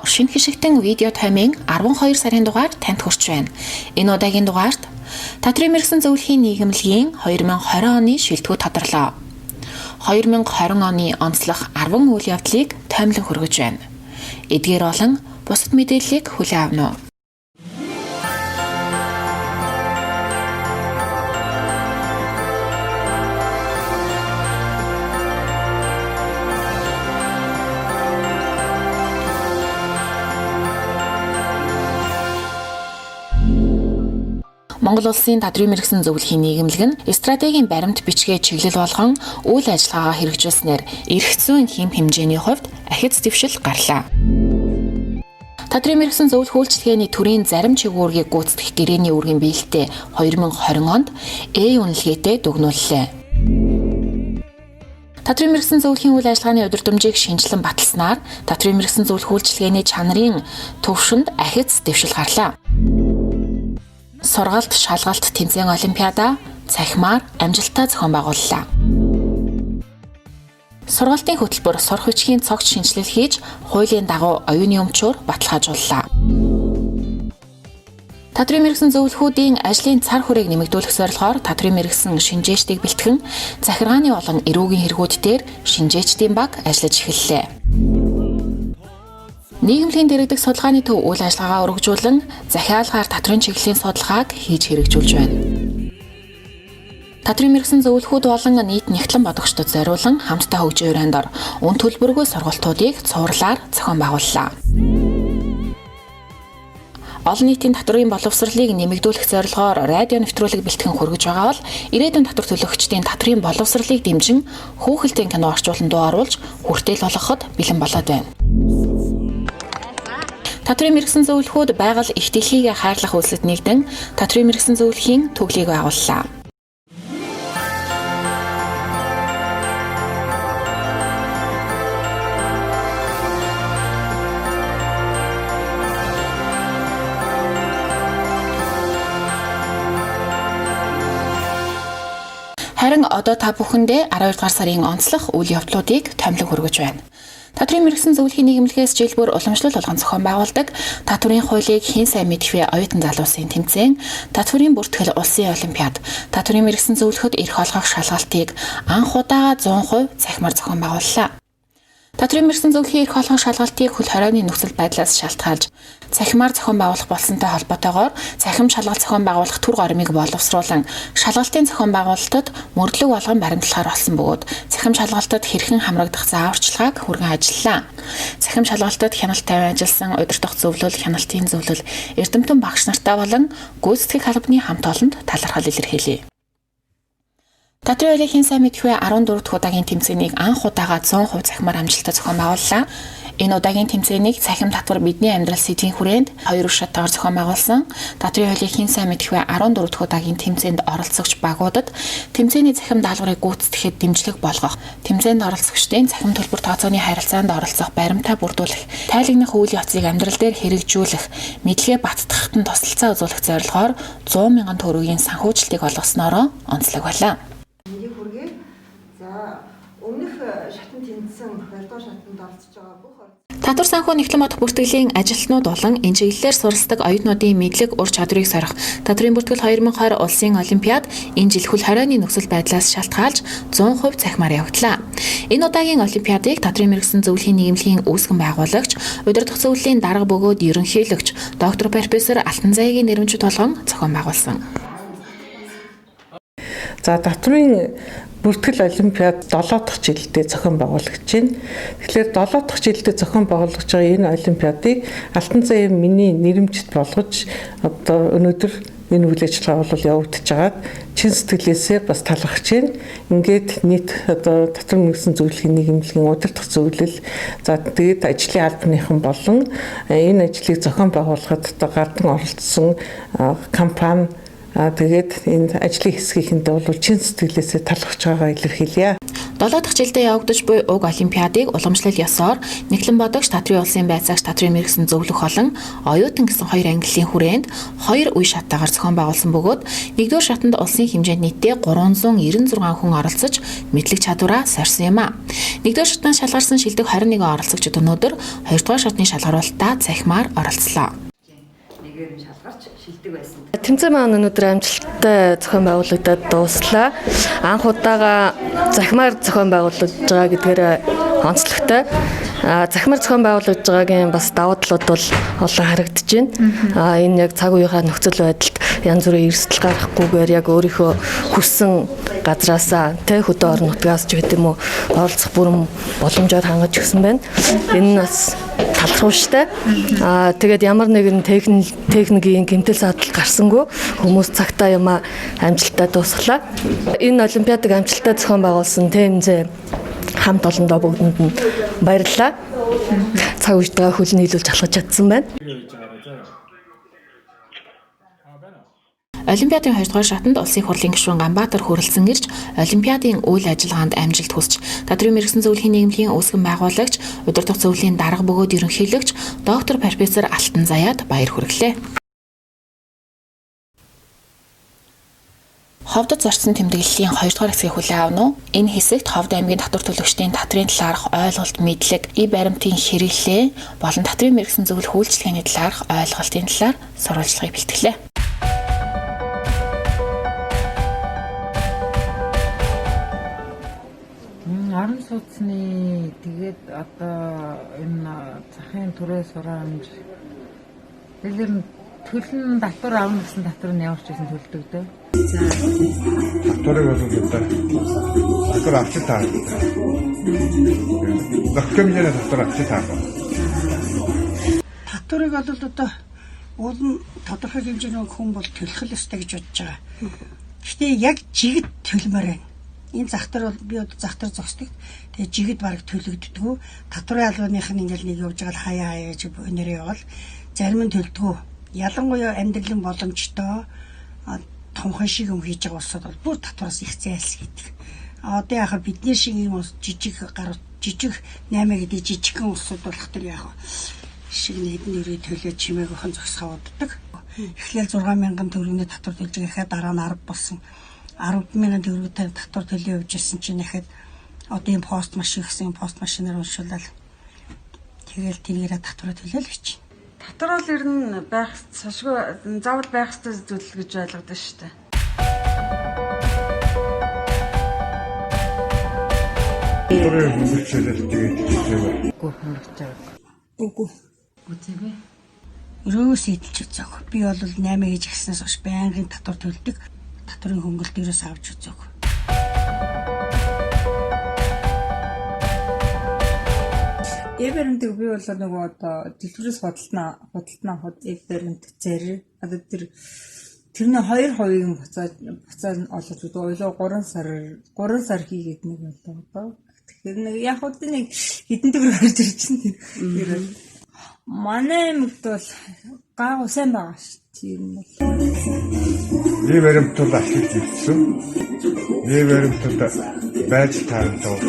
шинэ хишигтэн видео таймын 12 сарын дугаар танд хүрч байна. Энэ удаагийн дугаарт Татрын мэргэсэн зөвлөхийн нийгэмлэгийн 2020 оны шилдэгүүд тодорлоо. 2020 оны онцлог 10 үйл явдлыг таймлан хүргэж байна. Эдгээр болон бусад мэдээллийг хүлээн авна уу? Монгол улсын тадрын мэргэсэн зөвлөхийн нийгэмлэг нь стратегийн баримт бичгээ чиглэл болгон үйл ажиллагаагаа хэрэгжүүлснээр эрх зүйн хэмжээний хувьд ахиц дэвшил гарлаа. Тадрын мэргэсэн зөвлөх үйлчилгээний төрийн зарим чигүүргийг гүйцэтгэх гэрээний үүргийн биелэлтэд 2020 онд үнэлгээтэй дүгнүүллээ. Тадрын мэргэсэн зөвлөхийн үйл ажиллагааны удирдамжийг шинжилэн баталснаар тадрын мэргэсэн зөвлөх үйлчилгээний чанарын төвшөнд ахиц дэвшил гарлаа. Сургалт, шалгалт, тэмцээн олимпиада, цахимаар амжилттай зохион байгууллаа. Сургалтын хөтөлбөр сурах бичгийн цогц шинжилэл хийж, хуулийн дагуу оюуны өмчөөр баталгаажууллаа. Тадрын мэргэсэн зөвлөхүүдийн ажлын цар хүрээг нэмэгдүүлэх зорилгоор тадрын мэргэсэн шинжээчдийг бэлтгэн захиргааны болон эрүүгийн хэрэгүүд дээр шинжээчдийн баг ажиллаж эхэллээ. Нийгэмлэгийн дэргэдэх судалгааны төв үйл ажиллагаагаа өргөжүүлэн захиалгаар тадрын чиглэлийн судалгааг хийж хэрэгжүүлж байна. Тадрын мэргэсэн зөвлөхүүд болон нийт нэгтлэн бодогчдод зориулан хамтдаа хөгжийн урайндор үн төлбөргүй сургалтуудыг цуурлаар зохион байгууллаа. Олон нийтийн татврын боловсролыг нэмэгдүүлэх зорилгоор радио нэвтрүүлэг бэлтгэн хүргэж байгаа бол ирээдүйн татвар төлөгчдийн татврын боловсролыг дэмжин хүүхэлдэйн кино орчуулан дуу оруулж хүртэл болгоход бэлэн болоод байна. Тадрын мэргэсэн зөвлөхүүд байгаль их дэлхийгээ хайрлах үйлсэд нэгдэн тадрын мэргэсэн зөвлөхийн төглийг байгууллаа. Харин одоо та бүхэндээ 12 дугаар сарын онцлог үйл явдлуудыг томилон хүргэж байна. Тадрын мэргэсэн зөвлөхийн нийгэмлэгээс жил бүр уламжлал болгон зохион байгуулдаг татврын хуулийг хэн сайн мэдэх вэ оюутан залуусын тэмцээн, татврын бүртгэл улсын олимпиад, татврын мэргэсэн зөвлөхөд эрх олгох шалгалтыг анх удаага 100% цахимаар зохион байгууллаа. Тадрын мэргэсэн зөвлөхийн эрх олгох шалгалтыг хөл хорионы нөхцөл байдлаас шалтгаалж цахимаар зохион байгуулах болсонтой холбоотойгоор цахим шалгалт зохион байгуулах түр горимыг боловсруулан шалгалтын зохион байгуулалтад мөрдлөг болгон баримтлахаар болсон бөгөөд цахим шалгалтад хэрхэн хамрагдах зааварчилгааг хүргэн ажиллалаа. Цахим шалгалтад хяналт тавин ажилласан удирдах зөвлөл, хяналтын зөвлөл, эрдэмтэн багш нартай болон гүйцэтгэх албаны хамт олонд талархал илэрхийлье. Тадрын хуулийн сайн мэдэх вэ 14 дахь удаагийн тэмцээнийг анх удаага 100% цахимаар амжилттай зохион байгууллаа. Энэ удаагийн тэмцээнийг цахим татвар бидний амьдрал сэдвийн хүрээнд 2 шатаар зохион байгуулсан. Тадрын хуулийн сайн мэдэх вэ 14 дахь удаагийн тэмцээнд оролцогч багуудад тэмцээний цахим даалгаврыг гүйцэтгэхэд дэмжлэг болгох, тэмцээнд оролцогчдын цахим төлбөр тооцооны харилцаанд оролцох баримтаа бүрдүүлэх, тайлгнах үйл явцыг амьдрал дээр хэрэгжүүлэх, мэдлэгээ баттгахад нь тусалцаа үзүүлэх зорилгоор 100,000 төгрөгийн санхүүжилтийг олгосноор онцлог байлаа. Өмнөх шатанд тэмцсэн 2 дугаар шатанд оролцож байгаа бүх татвар санхүү нэгтлэн бодох бүртгэлийн ажилтнууд болон энэ чиглэлээр суралцдаг оюутнуудын мэдлэг ур чадварыг сорих тадрын бүртгэл 2020 улсын олимпиад энэ жил хөл хорионы нөхцөл байдлаас шалтгаалж 100% цахимаар явагдлаа. Энэ удаагийн олимпиадыг тадрын мэргэсэн зөвлөхийн нийгэмлэгийн үүсгэн байгуулагч, удирдах зөвлөлийн дарга бөгөөд ерөнхийлөгч доктор профессор Алтан Заягийн нэрмжид болгон зохион байгуулсан. За татрын бүртгэл олимпиад 7 дахь жилдээ зохион байгуулагч байна. Тэгэхээр 7 дахь жилдээ зохион байгуулж байгаа энэ олимпиадыг Алтан Заяа миний нэрмжит болгож одоо өнөөдөр энэ үйл ажиллагаа бол явагдаж байгаад чин сэтгэлээсээ бас талархаж байна. Ингээд нийт одоо татрын мэргэсэн зөвлөхийн нийгэмлэгийн удирдах зөвлөл за тэгээд ажлын албаныхан болон энэ ажлыг зохион байгуулахад одоо гардан оролцсон компани тэгээд энэ ажлын хэсгийнхэндээ бол чин сэтгэлээсээ талархаж байгаагаа илэрхийлье. 7 дахь жилдээ явагдаж буй уг олимпиадыг уламжлал ёсоор Никлэн Бодогч Татрын улсын байцаагч Татрын мэргэсэн зөвлөх болон оюутан гэсэн хоёр ангиллын хүрээнд 2 үе шаттайгаар зохион байгуулсан бөгөөд 1-р шатанд улсын хэмжээнд нийтдээ 396 хүн оролцож мэдлэг чадвараа сорьсон юм а. 1-р шатнаас шалгарсан шилдэг 21 оролцогчид өнөөдөр 2-р шатны шалгаруулалтаа цахимаар оролцлоо. Тэмцээн маань өнөөдөр амжилттай зохион байгуулагдаад дууслаа. Анх удаага захимаар зохион байгуулагдж байгаа гэдгээр онцлогтой. Захимаар зохион байгуулагдж байгаагийн бас давуу талууд бол олон харагдаж байна. Энэ яг цаг үеийнхаа нөхцөл байдалд янз бүрийн эрсдэл гарахгүйгээр яг өөрийнхөө хүссэн газраасаа хөдөө орон нутгаас ч гэдэг юм уу оролцох бүрэн боломжоор хангаж өгсөн байна. Энэ нь бас талархууштай. Тэгээд ямар нэгэн техникийн гэмтэл саатал гарсангүй хүмүүс цагтаа юм амжилттай дуусглаа. Энэ олимпиадыг амжилттай зохион байгуулсан ТМЗ хамт олондоо бүгдэнд нь баярлалаа. Цаг үеийнхээ хөл нийлүүлж алхаж чадсан байна. Олимпиадын 2-р шатанд улсын хурлын гишүүн Ганбаатар хүрэлцэн ирж олимпиадын үйл ажиллагаанд амжилт хүсч Татрын мэргэсэн зөвлөхийн нийгмийн үүсгэн байгуулагч, удирдах зөвлөлийн дарга бөгөөд ерөнхийлөгч доктор профессор Алтан Заяад баяр хүргэлээ. Ховдод зорчсон тэмдэглэлийн 2-р хэсгийг хүлээн авна уу? Энэ хэсэгт Ховд аймгийн татвар төлөгчдийн татрын талаарх ойлголт, мэдлэг, баримтын хэрэглээ болон татрын мэргэсэн зөвлөх үйлчлэгээний талаарх ойлголтын талаар сурвалжлагыг бэлтгэлээ. Орон сууцны тэгээд одоо энэ захын төрөө сураамж тэгэхээр төлн татвар авна гэсэн татвар нь явж байсан төлдөг дээ. Татварыг бол одоо татвар авч таа. Документын татвар авч таа. Татварыг бол одоо уулын тодорхой хэмжээний хүн бол төлөх ёстой гэж бодож байгаа. Гэхдээ яг жигд төлмөр байна. Энэ захтар бол би одоо захтар зогсдог. Тэгээ жигд бараг төлөгддгүү. Татварын албаных нь ингээл нэг явж байгаа хаяа гэж өнөрөө явал зарим нь төлдгүү. Ялангуяа амьдралын боломжтой томхон шиг юм хийж байгаа улсууд бол бүр татвараас их зайлс гэдэг. Одоо яхаа бидний шиг юм жижиг 8 гэдэг жижигхэн улсууд болох төр яах шиг нэгэн нэрээ төлөө чимээгийнхэн зогсгоо уддаг. Эхлээл 6,000 төгрөгийн татвар төлж байхад дараа нь 10 болсон. 10,000 төгрөгийн татвар төлөө явж ирсэн чинь нэхэд одоо энэ пост машин гэсэн пост машинаар уншуулаад тэгэл тэнийрээ татвар төлөө л гэж. Татвар бол ер нь байх сошгүй заавал байх ёстой зүйл гэж ойлгодог шүү дээ. Татварын хөнгөлөлт тэгээд Хөнгөж байгаа. Үгүй. Үзээгүй. Өрөөс идэлж үзээг. Би бол 8 гэж гиснээс хойш байнгын татвар төлдөг. Татварын хөнгөлөлт ерөөс авч үзээг. Баримтыг би бол нөгөө одоо дэлгүүрээс худалдана баримт зарь одоо тэрний 2% буцаад олж өгдөг. Ойлоо 3 сар хийгээд нэг болоо одоо. Тэгэхээр нэг яг хөө нэг хэдэн төгрөг гарч ирж чинь. Манай аймагт бол гайгүй сайн байгаа шүү. Тийм бол. баримт бол ашиглаж ирсэн. Баримтууд байж таардаг.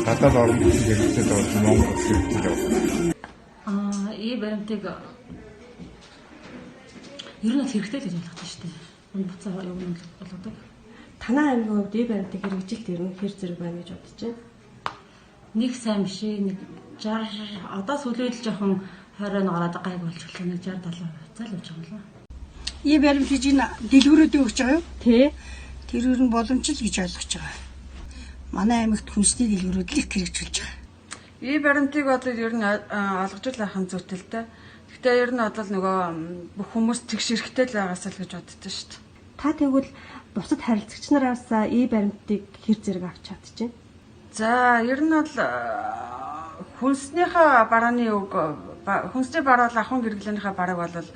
Гадаад орон нутгийн хэрэгцээд болсон Монгол хэрэгцээд байна. Баримтыг ер нь хэрэгтэй гэж ойлгосон шүү дээ. Энэ буцаа явна болгодог. Танай аймгийн хувьд баримтыг хэрэгжилт ер нь хэр зэрэг байна гэж бодож байна. Нэг сайн биш нэг 60 одоо сүүлийн үед жоохон 20 гараад гайг болж болох нэг 60-70% цаал явж байгаа юм лээ. Баримт хийж ин дэлгүүрүүдэд өгч байгаа юу? Тий. Тэр ер нь боломжтой гэж ойлгож байгаа. Манай аймагт хүнсний дэлгүүрүүд л их хэрэгжүүлж байгаа. Баримтыг одоо ер нь олгож байх нь зүйтэй л дээ. Гэхдээ ер нь бол нөгөө бүх хүмүүс тэгш эрэхтэй л байгаас л гэж боддоо шүү дээ. Та тэгвэл бусад харилцагч нараас баримтыг хэр зэрэг авч чадчихэв? За ер нь бол хүнснийхээ барааны үг хүнсний бараа бол ахын гэрглэнийхээ бараг бол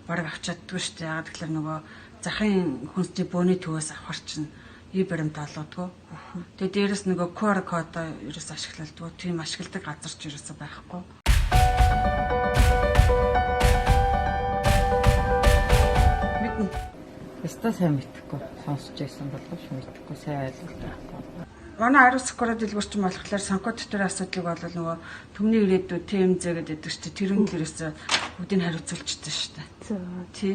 бараг авч чаддгүй шүү дээ. Яг тэгэхээр нөгөө захын хүнсний бөөний төвөөс авахар чинь баримт олоодгүй. Тэгээ дээрэс нөгөө QR код ерөөс ашиглалдгүй. Тийм ашигладаг газар ч ерөөсөө байхгүй. Яста сайн мэдхгүй сонсч байсан боловч мэдхгүй сайн ойлголт байхгүй. манай ариун сакура дэлгүүрчин болохоор санхүү дотор асуудлыг бол нөгөө төмний ирээдүйд ТМЗ гэдэг чинь тэрэн дээрээс бүгдийг хариуцуулчихсан шүү дээ. Тий.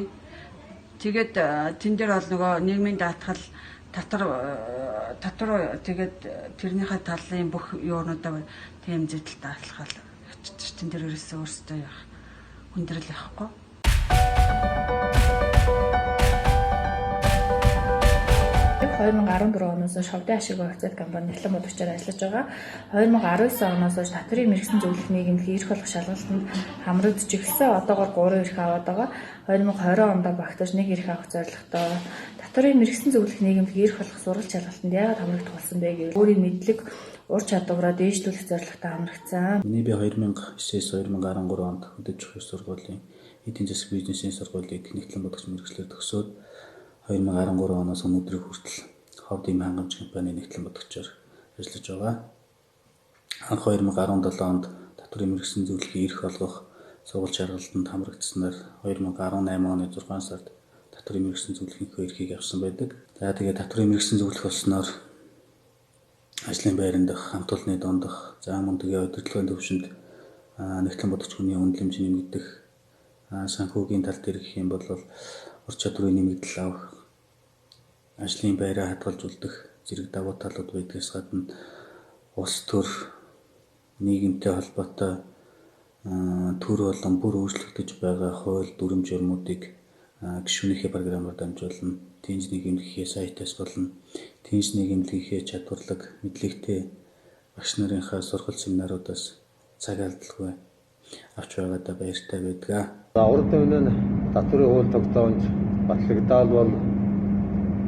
Тэгээд тэн дээр бол нөгөө нийгмийн даатгал татвар тэгээд тэрнийхээ талын бүх юунуудаа ТМЗ-д даатгалах очиж тэн дээр ерөөсөө өөрсдөө явах хүндрэл явахгүй. 2014 оноос шовдын ашиг хавцад компани Нэлэн бодгочоор ажиллаж байгаа. 2019 оноос татврын мэргэсэн зөвлөх нийгэмлэгийн эрх олох шалгалтанд хамрагдж эхэлсэн. Одоогоор 3 эрх аваад байгаа. 2020 онд багтаж 1 эрх авах зорилготой. Татврын мэргэсэн зөвлөх нийгэмлэгийн эрх олох сургалт шалгалтанд яагаад хамрагдах болсон бэ гэвэл өөрийн мэдлэг ур чадвараа дээшлүүлэх зорилготой хамрагдсан. Миний би 2009-2013 онд хөдөлж өгөх сургуулийн эдийн засаг бизнесийн сургуулийг Нэлэн бодгоч мэргэжлээр төгсөөд 2013 оноос өнөөдрийг хүртэл ховд эм хангамж компани Нэлэн бодгочоор ажиллаж байгаа. Анх 2017 онд татврын мэргэсэн зөвлөхийн эрх олгох сургалт шалгалтанд хамрагдсанаар 2018 оны 6 сард татврын мэргэсэн зөвлөхийн эрхийг авсан байдаг. За тэгээд татврын мэргэсэн зөвлөх болсноор ажлын байранд хамт олонны дондох за мөн тэгээ удирдлагын төвшөнд Нэлэн бодгоч хүний үнэлэмж нэмэгдэх санхүүгийн тал дээр гэх юм бол ур чадварын нэмэгдэл авах ажлын байраа хадгалжуулах зэрэг давуу талууд байдгаас гадна улс төр нийгэмтэй холбоотой төр болон бүр өөрчлөгдөж байгаа хууль дүрм журмуудыг гишүүнийхээ програмаар дамжуулан тэнц нийгэмлэгийн сайтаас болон тэнц нийгэмлэгийн чадварлаг мэдлэгтэй багш нарынхаа сургалт семинаруудаас цаг алдалгүй авч байгаадаа баяртай байдаг. За урд өмнө татврын хууль тогтоомж батлагдал бол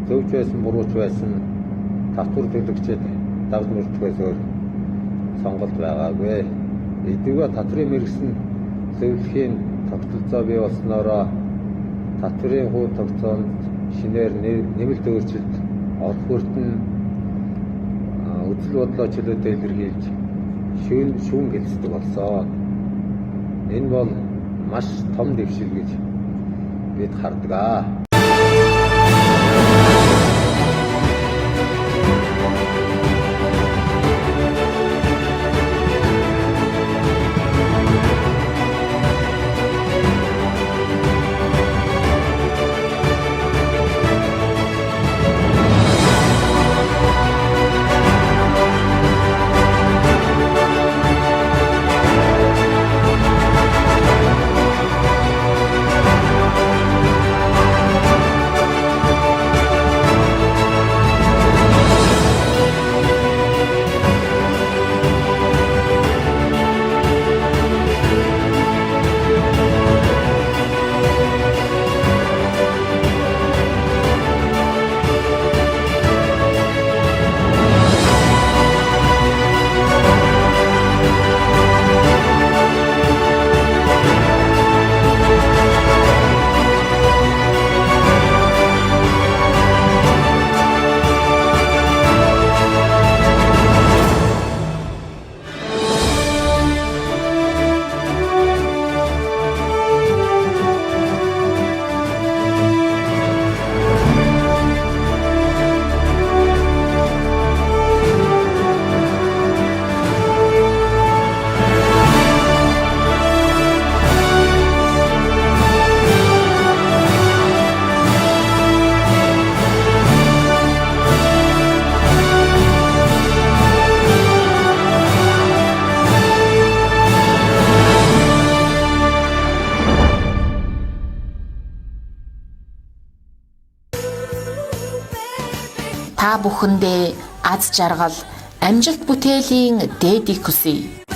зөвч байсан бурууч байсан татвар төлөгчид давж мөрдөхөөс өөр сонголт байгаагүй. Эдгээр татврын мэргэсэн зөвлөхийн тогтолцоо бий болсноороо татврын хууль тогтоомж шинээр нэмэлт өөрчлөлт орох хүртэн үзэл бодлоо чөлөөтэй илэрхийлж шүүн гэлцдэг болсон. Энэ бол маш том дэвшил гэж бид хардаг. Та бүхэндээ аз жаргал, амжилт бүтээлийн дээдийг хүсье.